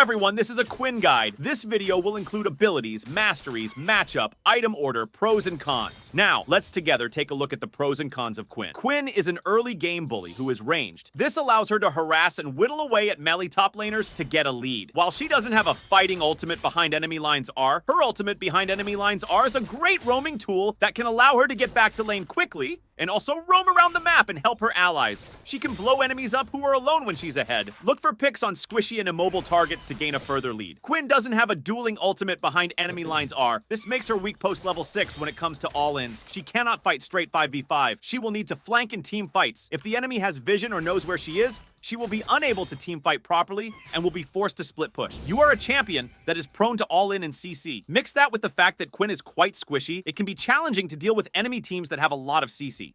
everyone, this is a Quinn guide. This video will include abilities, masteries, matchup, item order, pros and cons. Now, let's together take a look at the pros and cons of Quinn. Quinn is an early game bully who is ranged. This allows her to harass and whittle away at melee top laners to get a lead. While she doesn't have a fighting ultimate behind enemy lines R, her ultimate behind enemy lines R is a great roaming tool that can allow her to get back to lane quickly and also roam around the map and help her allies. She can blow enemies up who are alone when she's ahead. Look for picks on squishy and immobile targets to gain a further lead. Quinn doesn't have a dueling ultimate behind enemy lines R. This makes her weak post level 6 when it comes to all-ins. She cannot fight straight 5v5. She will need to flank in team fights. If the enemy has vision or knows where she is, she will be unable to team fight properly and will be forced to split push. You are a champion that is prone to all-in and CC. Mix that with the fact that Quinn is quite squishy. It can be challenging to deal with enemy teams that have a lot of CC.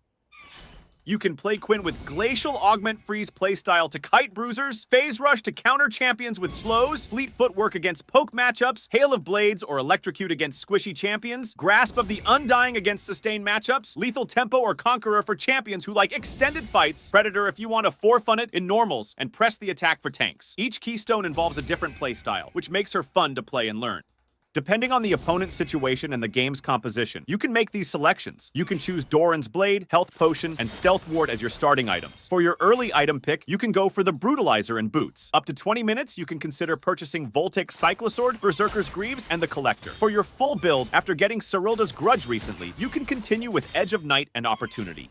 You can play Quinn with Glacial Augment Freeze playstyle to kite bruisers, Phase Rush to counter champions with slows, Fleet Footwork against poke matchups, Hail of Blades or Electrocute against squishy champions, Grasp of the Undying against sustained matchups, Lethal Tempo or Conqueror for champions who like extended fights, Predator if you want to forefun it in normals, and Press the Attack for tanks. Each keystone involves a different playstyle, which makes her fun to play and learn. Depending on the opponent's situation and the game's composition, you can make these selections. You can choose Doran's Blade, Health Potion, and Stealth Ward as your starting items. For your early item pick, you can go for the Brutalizer and Boots. Up to 20 minutes, you can consider purchasing Voltic's Cyclosword, Berserker's Greaves, and the Collector. For your full build, after getting Cyrilda's Grudge recently, you can continue with Edge of Night and Opportunity.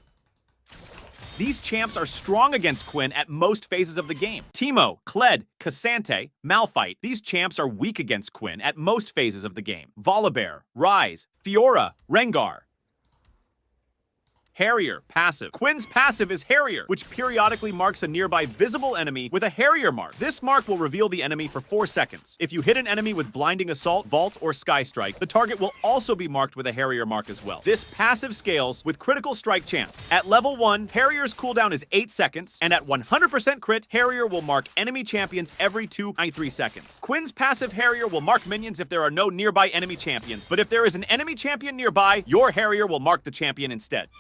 These champs are strong against Quinn at most phases of the game. Teemo, Kled, Cassante, Malphite. These champs are weak against Quinn at most phases of the game. Volibear, Ryze, Fiora, Rengar. Harrier, passive. Quinn's passive is Harrier, which periodically marks a nearby visible enemy with a Harrier mark. This mark will reveal the enemy for 4 seconds. If you hit an enemy with Blinding Assault, Vault, or Sky Strike, the target will also be marked with a Harrier mark as well. This passive scales with critical strike chance. At level 1, Harrier's cooldown is 8 seconds, and at 100% crit, Harrier will mark enemy champions every 2.93 seconds. Quinn's passive Harrier will mark minions if there are no nearby enemy champions, but if there is an enemy champion nearby, your Harrier will mark the champion instead.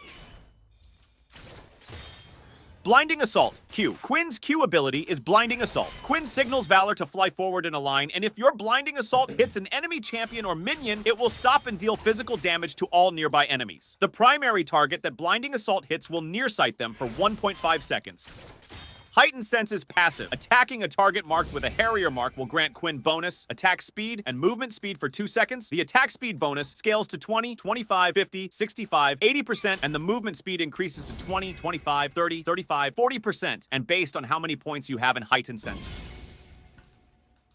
Blinding Assault, Q. Quinn's Q ability is Blinding Assault. Quinn signals Valor to fly forward in a line, and if your Blinding Assault hits an enemy champion or minion, it will stop and deal physical damage to all nearby enemies. The primary target that Blinding Assault hits will nearsight them for 1.5 seconds. Heightened Sense is passive. Attacking a target marked with a Harrier mark will grant Quinn bonus, attack speed, and movement speed for 2 seconds. The attack speed bonus scales to 20, 25, 50, 65, 80%, and the movement speed increases to 20, 25, 30, 35, 40%, and based on how many points you have in Heightened Senses.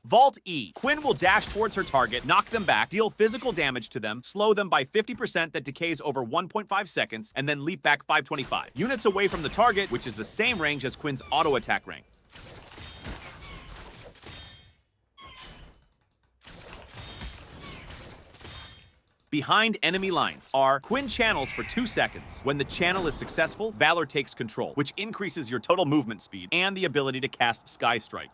Vault E. Quinn will dash towards her target, knock them back, deal physical damage to them, slow them by 50% that decays over 1.5 seconds, and then leap back 525 units away from the target, which is the same range as Quinn's auto attack rank. Behind enemy lines are Quinn channels for 2 seconds. When the channel is successful, Valor takes control, which increases your total movement speed and the ability to cast Sky Strike.